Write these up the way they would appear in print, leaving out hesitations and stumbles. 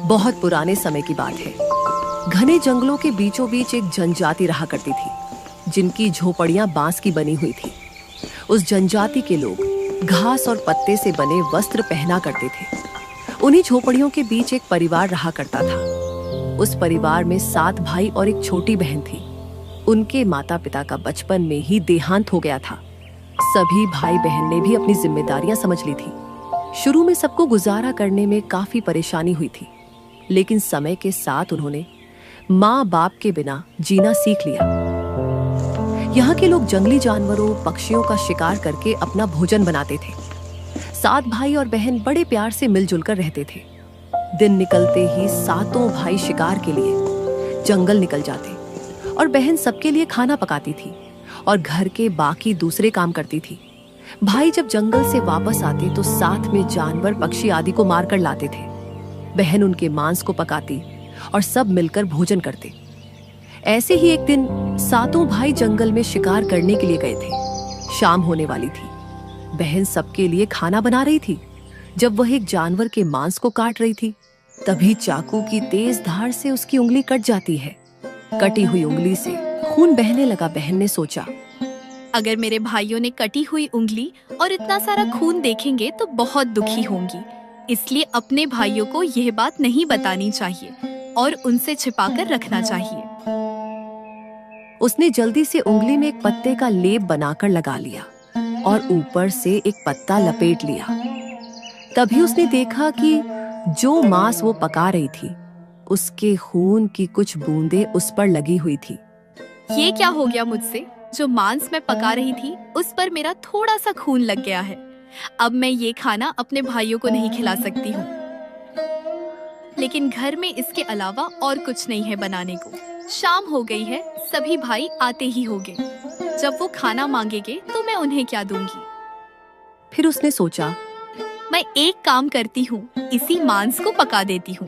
बहुत पुराने समय की बात है। घने जंगलों के बीचों बीच एक जनजाति रहा करती थी, जिनकी झोपड़ियां बांस की बनी हुई थी। उस जनजाति के लोग घास और पत्ते से बने वस्त्र पहना करते थे। उन्हीं झोपड़ियों के बीच एक परिवार रहा करता था। उस परिवार में 7 भाई और एक छोटी बहन थी। उनके माता पिता का बचपन में ही देहांत हो गया था। सभी भाई बहन ने भी अपनी जिम्मेदारियां समझ ली थी। शुरू में सबको गुजारा करने में काफी परेशानी हुई थी, लेकिन समय के साथ उन्होंने माँ बाप के बिना जीना सीख लिया। यहाँ के लोग जंगली जानवरों, पक्षियों का शिकार करके अपना भोजन बनाते थे। 7 भाई और बहन बड़े प्यार से मिलजुल कर रहते थे। दिन निकलते ही 7 भाई शिकार के लिए जंगल निकल जाते और बहन सबके लिए खाना पकाती थी और घर के बाकी दूसरे काम करती थी। भाई जब जंगल से वापस आते तो साथ में जानवर, पक्षी आदि को मार कर लाते थे। बहन उनके मांस को पकाती और सब मिलकर भोजन करते। ऐसे ही एक दिन 7 भाई जंगल में शिकार करने के लिए गए थे। शाम होने वाली थी। बहन सबके लिए खाना बना रही थी। जब वह एक जानवर के मांस को काट रही थी, तभी चाकू की तेज धार से उसकी उंगली कट जाती है। कटी हुई उंगली से खून बहने लगा। बहन ने सोचा, अगर मेरे भाइयों ने कटी हुई उंगली और इतना सारा खून देखेंगे तो बहुत दुखी होंगी, इसलिए अपने भाइयों को यह बात नहीं बतानी चाहिए और उनसे छिपाकर रखना चाहिए। उसने जल्दी से उंगली में एक पत्ते का लेप बनाकर लगा लिया और ऊपर से एक पत्ता लपेट लिया। तभी उसने देखा कि जो मांस वो पका रही थी, उसके खून की कुछ बूंदें उस पर लगी हुई थी। ये क्या हो गया मुझसे? जो मांस मैं पका रही थी उस पर मेरा थोड़ा सा खून लग गया है। अब मैं ये खाना अपने भाइयों को नहीं खिला सकती हूँ। लेकिन घर में इसके अलावा और कुछ नहीं है बनाने को। शाम हो गई है, सभी भाई आते ही होंगे। जब वो खाना मांगेंगे तो मैं उन्हें क्या दूंगी? फिर उसने सोचा, मैं एक काम करती हूँ, इसी मांस को पका देती हूँ।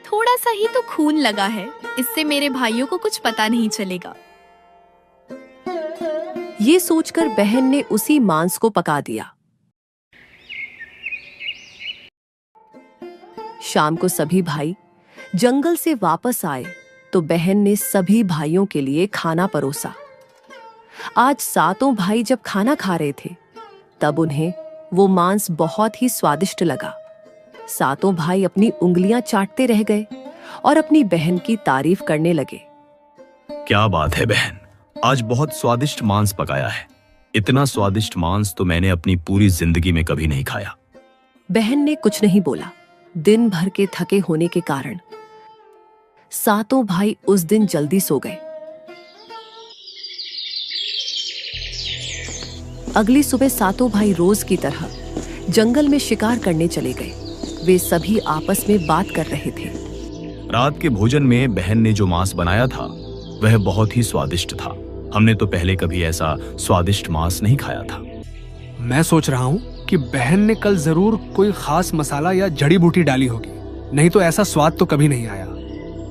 थोड़ा सा ही तो खून लगा है, इससे मेरे भाइयों को कुछ पता नहीं चलेगा। ये सोचकर बहन ने उसी मांस को पका दिया। शाम को सभी भाई जंगल से वापस आए तो बहन ने सभी भाइयों के लिए खाना परोसा। आज 7 भाई जब खाना खा रहे थे, तब उन्हें वो मांस बहुत ही स्वादिष्ट लगा। 7 भाई अपनी उंगलियां चाटते रह गए और अपनी बहन की तारीफ करने लगे। क्या बात है बहन, आज बहुत स्वादिष्ट मांस पकाया है। इतना स्वादिष्ट मांस तो मैंने अपनी पूरी जिंदगी में कभी नहीं खाया। बहन ने कुछ नहीं बोला। दिन भर के थके होने के कारण 7 भाई उस दिन जल्दी सो गए। अगली सुबह 7 भाई रोज की तरह जंगल में शिकार करने चले गए। वे सभी आपस में बात कर रहे थे। रात के भोजन में बहन ने जो मांस बनाया था वह बहुत ही स्वादिष्ट था। हमने तो पहले कभी ऐसा स्वादिष्ट मांस नहीं खाया था। मैं सोच रहा हूँ कि बहन ने कल जरूर कोई खास मसाला या जड़ी बूटी डाली होगी, नहीं तो ऐसा स्वाद तो कभी नहीं आया।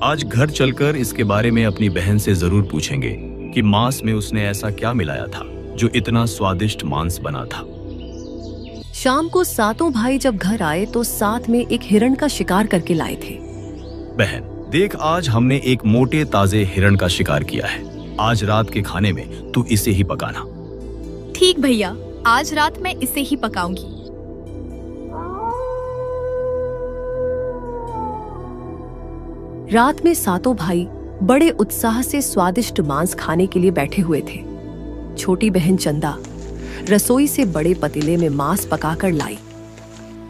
आज घर चलकर इसके बारे में अपनी बहन से जरूर पूछेंगे कि मांस में उसने ऐसा क्या मिलाया था जो इतना स्वादिष्ट मांस बना था। शाम को 7 भाई जब घर आए तो साथ में एक हिरण का शिकार करके लाए थे। बहन देख, आज हमने एक मोटे ताजे हिरण का शिकार किया है। आज रात के खाने में तू इसे ही पकाना। ठीक भैया, आज रात मैं इसे ही पकाऊंगी। रात में 7 भाई बड़े उत्साह से स्वादिष्ट मांस खाने के लिए बैठे हुए थे। छोटी बहन चंदा रसोई से बड़े पतीले में मांस पकाकर लाई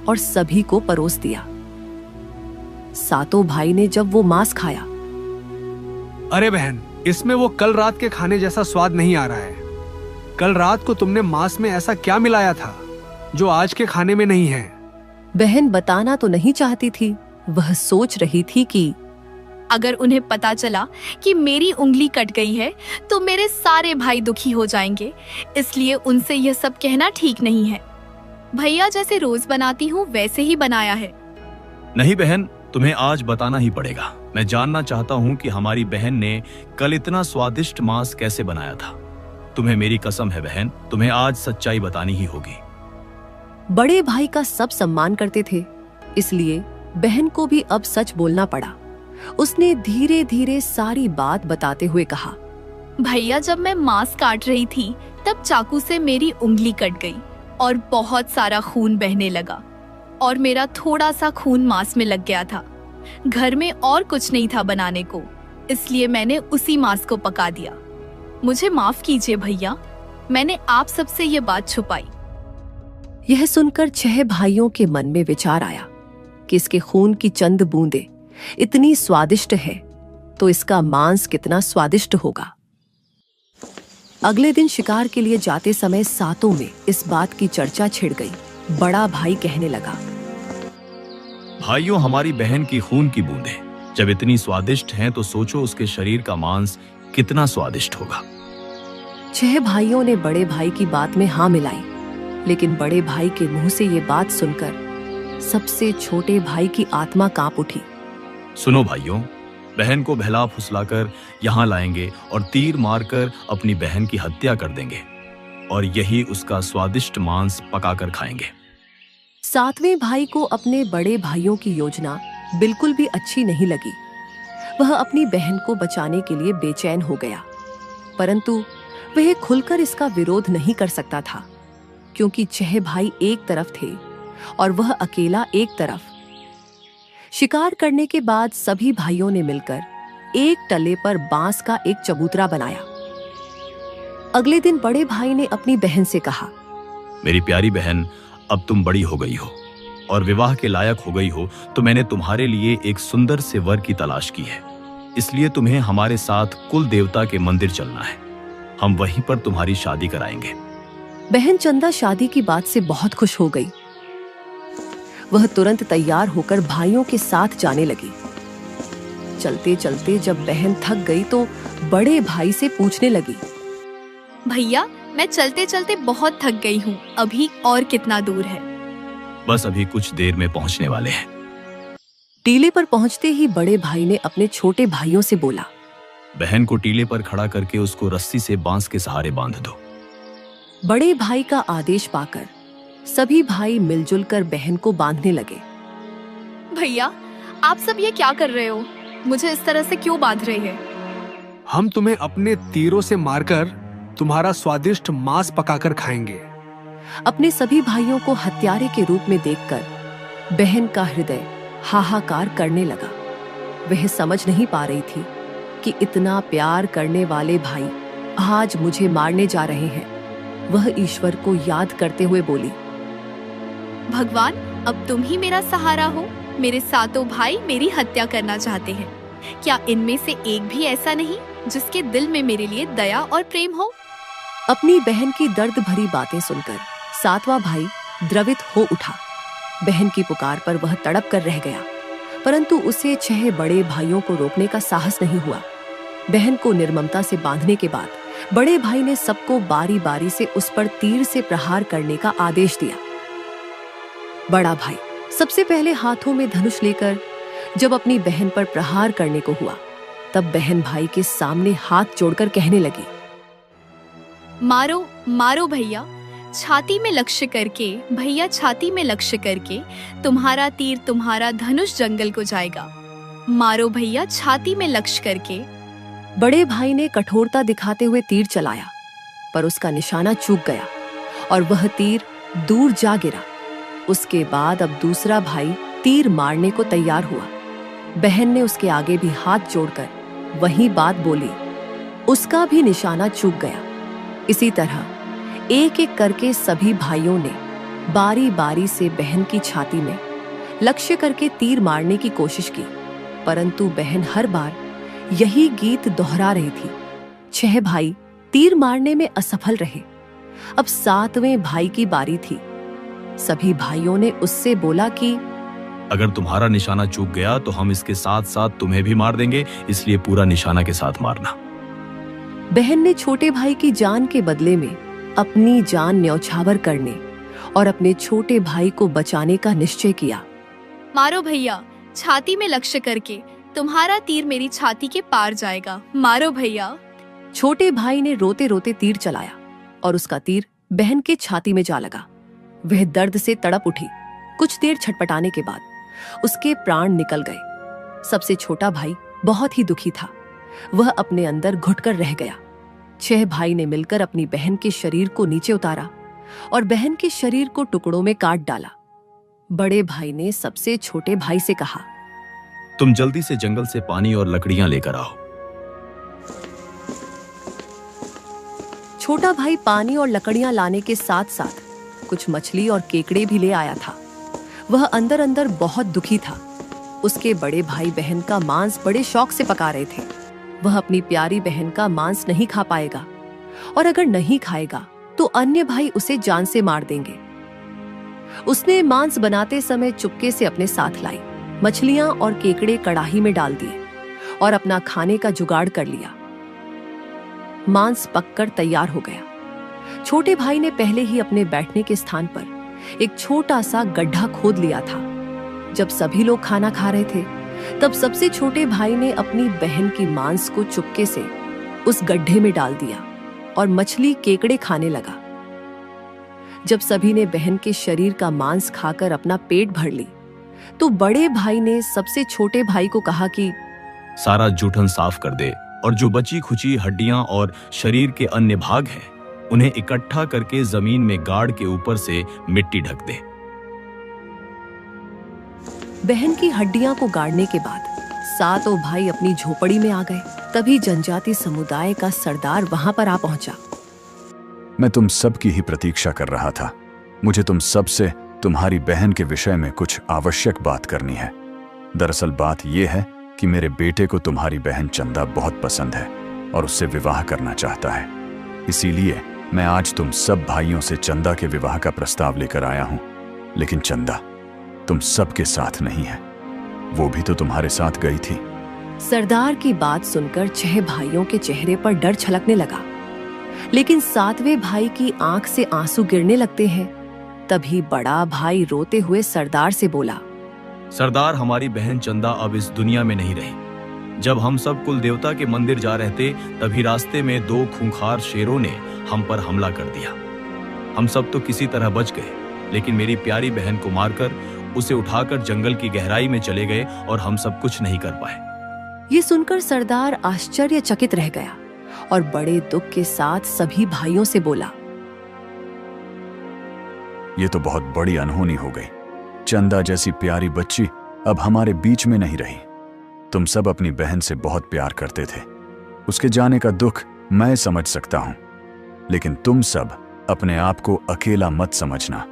और सभी को परोस दिया। 7 भाई ने जब वो मांस खाया, अरे बहन, इसमें वो कल रात के खाने जैसा स्वाद नहीं आ रहा है। कल रात को तुमने मांस में ऐसा क्या मिलाया था जो आज के खाने में नहीं है? बहन बताना तो नहीं चाहती थी। वह सोच रही थी कि अगर उन्हें पता चला कि मेरी उंगली कट गई है तो मेरे सारे भाई दुखी हो जाएंगे, इसलिए उनसे यह सब कहना ठीक नहीं है। भैया जैसे रोज बनाती हूँ वैसे ही बनाया है। नहीं बहन, तुम्हें आज बताना ही पड़ेगा। मैं जानना चाहता हूँ कि हमारी बहन ने कल इतना स्वादिष्ट मांस कैसे बनाया था। तुम्हें मेरी कसम है बहन, तुम्हें आज सच्चाई बतानी ही होगी। बड़े भाई का सब सम्मान करते थे, इसलिए बहन को भी अब सच बोलना पड़ा। उसने धीरे धीरे सारी बात बताते हुए कहा, भैया जब मैं मांस काट रही थी तब चाकू से मेरी उंगली कट गई और बहुत सारा खून बहने लगा और मेरा थोड़ा सा खून मांस में लग गया था। घर में और कुछ नहीं था बनाने को, इसलिए मैंने उसी मांस को पका दिया। मुझे माफ कीजिए भैया, मैंने आप सबसे ये बात छुपाई। यह सुनकर 6 भाइयों के मन में विचार आया कि इसके खून की चंद बूंदें इतनी स्वादिष्ट है तो इसका मांस कितना स्वादिष्ट होगा। अगले दिन शिकार के लिए जाते समय सातों में इस बात की चर्चा छिड़ गई। बड़ा भाई कहने लगा, भाइयों, हमारी बहन की खून की बूंदें जब इतनी स्वादिष्ट हैं तो सोचो उसके शरीर का मांस कितना स्वादिष्ट होगा। 6 भाइयों ने बड़े भाई की बात में हाँ मिलाई, लेकिन बड़े भाई के मुंह से ये बात सुनकर सबसे छोटे भाई की आत्मा कांप उठी। सुनो भाइयों, बहन को बहला फुसलाकर यहाँ लाएंगे और तीर मारकर अपनी बहन की हत्या कर देंगे और यही उसका स्वादिष्ट मांस पकाकर खाएंगे। 7वें भाई को अपने बड़े भाइयों की योजना बिल्कुल भी अच्छी नहीं लगी। वह अपनी बहन को बचाने के लिए बेचैन हो गया, परंतु वह खुलकर इसका विरोध नहीं कर सकता था, क्योंकि 6 भाई एक तरफ थे और वह अकेला एक तरफ। शिकार करने के बाद सभी भाइयों ने मिलकर एक टले पर बांस का एक चबूतरा बनाया। अगले दिन बड़े भाई ने अपनी बहन से कहा, मेरी प्यारी बहन, अब तुम बड़ी हो गई हो और विवाह के लायक हो गई हो, तो मैंने तुम्हारे लिए एक सुंदर से वर की तलाश की है। इसलिए तुम्हें हमारे साथ कुल देवता के मंदिर चलना है। हम वहीं पर तुम्हारी शादी कराएंगे। बहन चंदा शादी की बात से बहुत खुश हो गई। वह तुरंत तैयार होकर भाइयों के साथ जाने लगी। चलते चलते जब बहन थक गई तो बड़े भाई से पूछने लगी, भैया मैं चलते चलते बहुत थक गई हूँ, अभी और कितना दूर है? बस अभी कुछ देर में पहुंचने वाले हैं। टीले पर पहुंचते ही बड़े भाई ने अपने छोटे भाइयों से बोला, बहन को टीले पर खड़ा करके उसको रस्सी से बांस के सहारे बांध दो। बड़े भाई का आदेश पाकर सभी भाई मिलजुल कर बहन को बांधने लगे। भैया आप सब ये क्या कर रहे हो? मुझे इस तरह से क्यों बांध रहे हैं? हम तुम्हें अपने तीरों से मारकर तुम्हारा स्वादिष्ट मांस पकाकर खाएंगे। अपने सभी भाइयों को हत्यारे के रूप में देखकर बहन का हृदय हाहाकार करने लगा। वह समझ नहीं पा रही थी कि इतना प्यार करने वाले भाई आज मुझे मारने जा रहे हैं। वह ईश्वर को याद करते हुए बोली, भगवान अब तुम ही मेरा सहारा हो। मेरे सातों भाई मेरी हत्या करना चाहते हैं। क्या इनमें से एक भी ऐसा नहीं जिसके दिल में मेरे लिए दया और प्रेम हो? अपनी बहन की दर्द भरी बातें सुनकर 7वां भाई द्रवित हो उठा। बहन की पुकार पर वह तड़प कर रह गया, परंतु उसे 6 बड़े भाइयों को रोकने का साहस नहीं हुआ। बहन को निर्ममता से बांधने के बाद बड़े भाई ने सबको बारी बारी से उस पर तीर से प्रहार करने का आदेश दिया। बड़ा भाई सबसे पहले हाथों में धनुष लेकर जब अपनी बहन पर प्रहार करने को हुआ, तब बहन भाई के सामने हाथ जोड़कर कहने लगी, मारो मारो भैया, छाती में लक्ष्य करके, भैया छाती में लक्ष्य करके तुम्हारा तीर तुम्हारा धनुष जंगल को जाएगा। मारो भैया छाती में लक्ष्य करके। बड़े भाई ने कठोरता दिखाते हुए तीर चलाया, पर उसका निशाना चूक गया और वह तीर दूर जा गिरा। उसके बाद अब दूसरा भाई तीर मारने को तैयार हुआ। बहन ने उसके आगे भी हाथ जोड़कर वही बात बोली। उसका भी निशाना चूक गया। इसी तरह एक एक करके सभी भाइयों ने बारी बारी से बहन की छाती में लक्ष्य करके तीर मारने की कोशिश की, परंतु बहन हर बार यही गीत दोहरा रही थी। 6 भाई तीर मारने में असफल रहे। अब 7वें भाई की बारी थी। सभी भाइयों ने उससे बोला कि अगर तुम्हारा निशाना चूक गया तो हम इसके साथ साथ तुम्हें भी मार देंगे, इसलिए पूरा निशाना के साथ मारना। बहन ने छोटे भाई की जान के बदले में अपनी जान न्यौछावर करने और अपने छोटे भाई को बचाने का निश्चय किया। मारो भैया छाती में लक्ष्य करके, तुम्हारा तीर मेरी छाती के पार जाएगा। मारो भैया। छोटे भाई ने रोते रोते तीर चलाया और उसका तीर बहन के छाती में जा लगा। वह दर्द से तड़प उठी। कुछ देर छटपटाने के बाद उसके प्राण निकल गए। सबसे छोटा भाई बहुत ही दुखी था। वह अपने अंदर घुटकर रह गया। 6 भाई ने मिलकर अपनी बहन के शरीर को नीचे उतारा और बहन के शरीर को टुकड़ों में काट डाला। बड़े भाई ने सबसे छोटे भाई से कहा, तुम जल्दी से जंगल से पानी और लकड़ियां लेकर आओ। छोटा भाई पानी और लकड़ियां लाने के साथ साथ कुछ मछली और केकड़े भी ले आया था। वह अंदर अंदर बहुत दुखी था। उसके बड़े भाई बहन का मांस बड़े शौक से पका रहे थे। वह अपनी प्यारी बहन का मांस नहीं खा पाएगा और अगर नहीं खाएगा तो अन्य भाई उसे जान से मार देंगे। उसने मांस बनाते समय चुपके से अपने साथ लाई मछलियां और केकड़े कड़ाही में डाल दिए और अपना खाने का जुगाड़ कर लिया। मांस पककर तैयार हो गया। छोटे भाई ने पहले ही अपने बैठने के स्थान पर एक छोटा सा गड्ढा खोद लिया था। जब सभी लोग खाना खा रहे थे तब सबसे छोटे भाई ने अपनी बहन की मांस को चुपके से उस गड्ढे में डाल दिया और मछली केकड़े खाने लगा। जब सभी ने बहन के शरीर का मांस खाकर अपना पेट भर ली तो बड़े भाई ने सबसे छोटे भाई को कहा कि सारा जूठन साफ कर दे और जो बची खुची हड्डियां और शरीर के अन्य भाग हैं उन्हें इकट्ठा करके जमीन में गाड़ के ऊपर से मिट्टी ढक दे। बहन की हड्डियां को गाड़ने के बाद सातों भाई अपनी झोपड़ी में आ गए। तभी जनजाति समुदाय का सरदार वहां पर आ पहुंचा। मैं तुम सब की ही प्रतीक्षा कर रहा था। मुझे तुम सब से तुम्हारी बहन के विषय में कुछ आवश्यक बात करनी है। दरअसल बात यह है कि मेरे बेटे को तुम्हारी बहन चंदा बहुत पसंद है और उससे विवाह करना चाहता है। इसीलिए मैं आज तुम सब भाइयों से चंदा के विवाह का प्रस्ताव लेकर आया हूं। लेकिन चंदा तुम सबके साथ नहीं है, वो भी तो तुम्हारे साथ गई थी। सरदार की बात सुनकर 6 भाइयों के चेहरे पर डर छलकने लगा। लेकिन 7वें भाई की आंख से आंसू गिरने लगते हैं। तभी बड़ा भाई रोते हुए सरदार से बोला, सरदार, हमारी बहन चंदा अब इस दुनिया में नहीं रही। जब हम सब कुल देवता के मंदिर जा रहे थे तभी रास्ते में 2 खूंखार शेरों ने हम पर हमला कर दिया। हम सब तो किसी तरह बच गए, लेकिन मेरी प्यारी बहन को मारकर उसे उठाकर जंगल की गहराई में चले गए और हम सब कुछ नहीं कर पाए। ये सुनकर सरदार आश्चर्यचकित रह गया और बड़े दुख के साथ सभी भाइयों से बोला, ये तो बहुत बड़ी अनहोनी हो गई। चंदा जैसी प्यारी बच्ची अब हमारे बीच में नहीं रही। तुम सब अपनी बहन से बहुत प्यार करते थे। उसके जाने का दुख मैं समझ सकता हूं, लेकिन तुम सब अपने आप को अकेला मत समझना।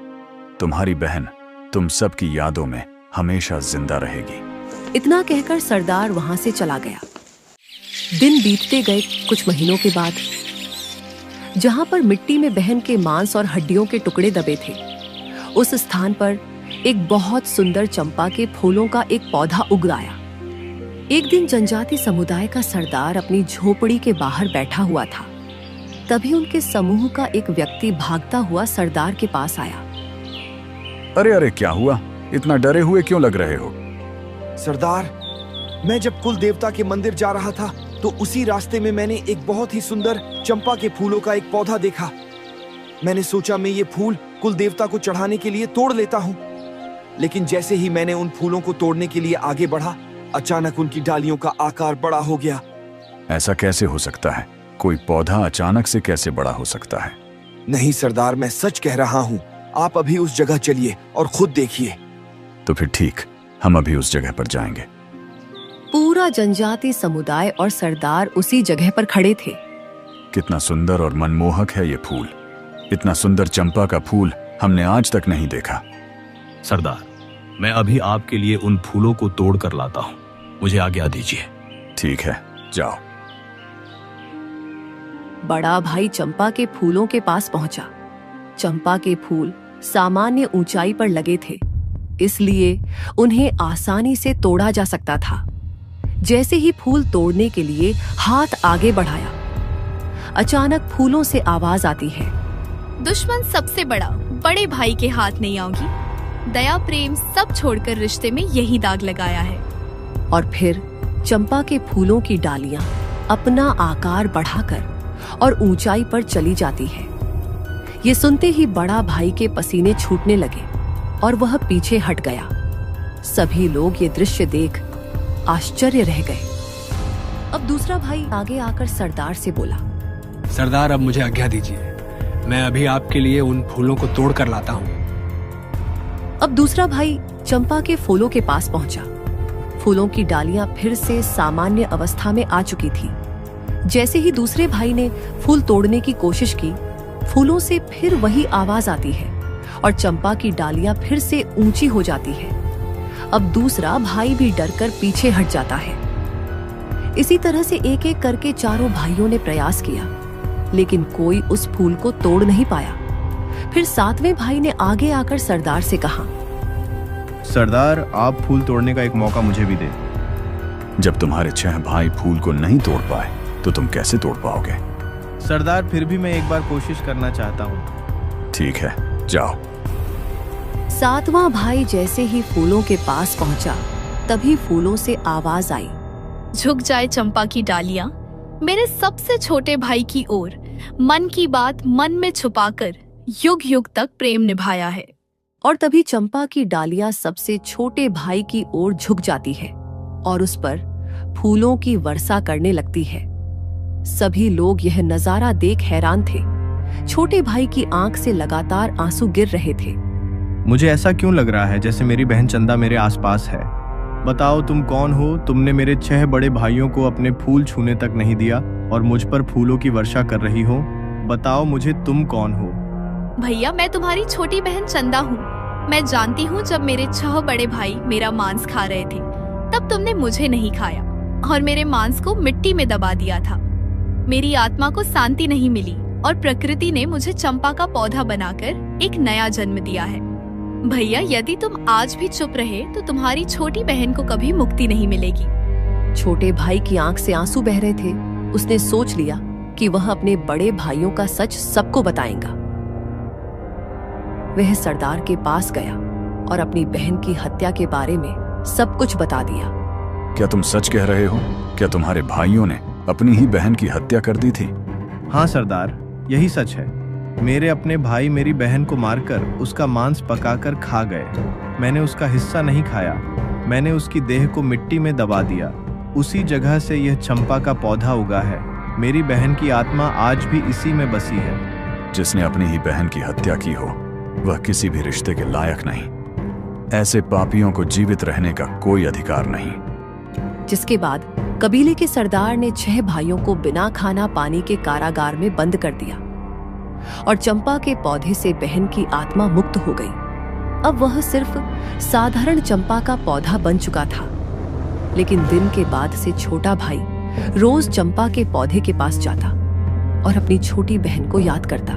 तुम्हारी बहन तुम सब की यादों में हमेशा जिंदा रहेगी। इतना कहकर सरदार वहां से चला गया। दिन बीतते गए। कुछ महीनों के बाद जहां पर मिट्टी में बहन के मांस और हड्डियों के टुकड़े दबे थे, उस स्थान पर एक बहुत सुंदर चंपा के फूलों का एक पौधा उग आया। एक दिन जनजाति समुदाय का सरदार अपनी झोपड़ी के बाहर बैठा हुआ था। तभी उनके समूह का एक व्यक्ति भागता हुआ सरदार के पास आया। अरे अरे, क्या हुआ? इतना डरे हुए क्यों लग रहे हो? सरदार, मैं जब कुल देवता के मंदिर जा रहा था तो उसी रास्ते में मैंने एक बहुत ही सुंदर चंपा के फूलों का एक पौधा देखा। मैंने सोचा मैं ये फूल कुल देवता को चढ़ाने के लिए तोड़ लेता हूँ। लेकिन जैसे ही मैंने उन फूलों को तोड़ने के लिए आगे बढ़ा, अचानक उनकी डालियों का आकार बड़ा हो गया। ऐसा कैसे हो सकता है? कोई पौधा अचानक से कैसे बड़ा हो सकता है? नहीं सरदार, मैं सच कह रहा हूँ। आप अभी उस जगह चलिए और खुद देखिए। तो फिर ठीक, हम अभी उस जगह पर जाएंगे। पूरा जनजाति समुदाय और सरदार उसी जगह पर खड़े थे। कितना सुंदर और मनमोहक है ये फूल। इतना सुंदर चंपा का फूल हमने आज तक नहीं देखा। सरदार, मैं अभी आपके लिए उन फूलों को तोड़ कर लाता हूँ। मुझे आज्ञा दीजिए। ठीक है, जाओ। बड़ा भाई चंपा के फूलों के पास पहुंचा। चंपा के फूल सामान्य ऊंचाई पर लगे थे, इसलिए उन्हें आसानी से तोड़ा जा सकता था। जैसे ही फूल तोड़ने के लिए हाथ आगे बढ़ाया, अचानक फूलों से आवाज आती है, दुश्मन सबसे बड़ा बड़े भाई के हाथ नहीं आऊंगी। दया प्रेम सब छोड़कर रिश्ते में यही दाग लगाया है। और फिर चंपा के फूलों की डालियां अपना आकार बढ़ाकर और ऊंचाई पर चली जाती है। ये सुनते ही बड़ा भाई के पसीने छूटने लगे और वह पीछे हट गया। सभी लोग ये दृश्य देख आश्चर्य रह गए। अब दूसरा भाई आगे आकर सरदार से बोला, सरदार अब मुझे आज्ञा दीजिए, मैं अभी आपके लिए उन फूलों को तोड़ कर लाता हूँ। अब दूसरा भाई चंपा के फूलों के पास पहुंचा। फूलों की डालियां फिर से सामान्य अवस्था में आ चुकी थी। जैसे ही दूसरे भाई ने फूल तोड़ने की कोशिश की, फूलों से फिर वही आवाज आती है और चंपा की डालियां फिर से ऊंची हो जाती है। अब दूसरा भाई भी डरकर पीछे हट जाता है। इसी तरह से एक एक करके चारों भाइयों ने प्रयास किया, लेकिन कोई उस फूल को तोड़ नहीं पाया। फिर सातवें भाई ने आगे आकर सरदार से कहा, सरदार आप फूल तोड़ने का एक मौका मुझे भी दे। जब तुम्हारे 6 भाई फूल को नहीं तोड़ पाए तो तुम कैसे तोड़ पाओगे? सरदार फिर भी मैं एक बार कोशिश करना चाहता हूँ। ठीक है, जाओ। सातवां भाई जैसे ही फूलों के पास पहुंचा, तभी फूलों से आवाज आई, झुक जाए चंपा की डालियां मेरे सबसे छोटे भाई की ओर, मन की बात मन में छुपाकर युग युग तक प्रेम निभाया है। और तभी चंपा की डालियां सबसे छोटे भाई की ओर झुक जाती है और उस पर फूलों की वर्षा करने लगती है। सभी लोग यह नजारा देख हैरान थे। छोटे भाई की आंख से लगातार आंसू गिर रहे थे। मुझे ऐसा क्यों लग रहा है जैसे मेरी बहन चंदा मेरे आसपास है? बताओ तुम कौन हो? तुमने मेरे 6 बड़े भाइयों को अपने फूल छूने तक नहीं दिया और मुझ पर फूलों की वर्षा कर रही हो। बताओ मुझे तुम कौन हो? भैया मैं तुम्हारी छोटी बहन चंदा हूँ। मैं जानती हूँ जब मेरे 6 बड़े भाई मेरा मांस खा रहे थे तब तुमने मुझे नहीं खाया और मेरे मांस को मिट्टी में दबा दिया था। मेरी आत्मा को शांति नहीं मिली और प्रकृति ने मुझे चंपा का पौधा बनाकर एक नया जन्म दिया है। भैया यदि तुम आज भी चुप रहे तो तुम्हारी छोटी बहन को कभी मुक्ति नहीं मिलेगी। छोटे भाई की आंख से आंसू बह रहे थे। उसने सोच लिया कि वह अपने बड़े भाइयों का सच सबको बताएगा। वह सरदार के पास गया और अपनी बहन की हत्या के बारे में सब कुछ बता दिया। क्या तुम सच कह रहे हो? क्या तुम्हारे भाइयों ने अपनी ही बहन की हत्या कर दी थी? हाँ सरदार, यही सच है। मेरे अपने भाई मेरी बहन को मारकर उसका मांस पकाकर खा गए। मैंने उसका हिस्सा नहीं खाया, मैंने उसकी देह को मिट्टी में दबा दिया। उसी जगह से यह चंपा का पौधा उगा है। मेरी बहन की आत्मा आज भी इसी में बसी है। जिसने अपनी ही बहन की हत्या की हो वह किसी भी रिश्ते के लायक नहीं। ऐसे पापियों को जीवित रहने का कोई अधिकार नहीं। जिसके बाद कबीले के सरदार ने 6 भाइयों को बिना खाना पानी के कारागार में बंद कर दिया और चंपा के पौधे से बहन की आत्मा मुक्त हो गई। अब वह सिर्फ साधारण चंपा का पौधा बन चुका था। लेकिन दिन के बाद से छोटा भाई रोज चंपा के पौधे के पास जाता और अपनी छोटी बहन को याद करता।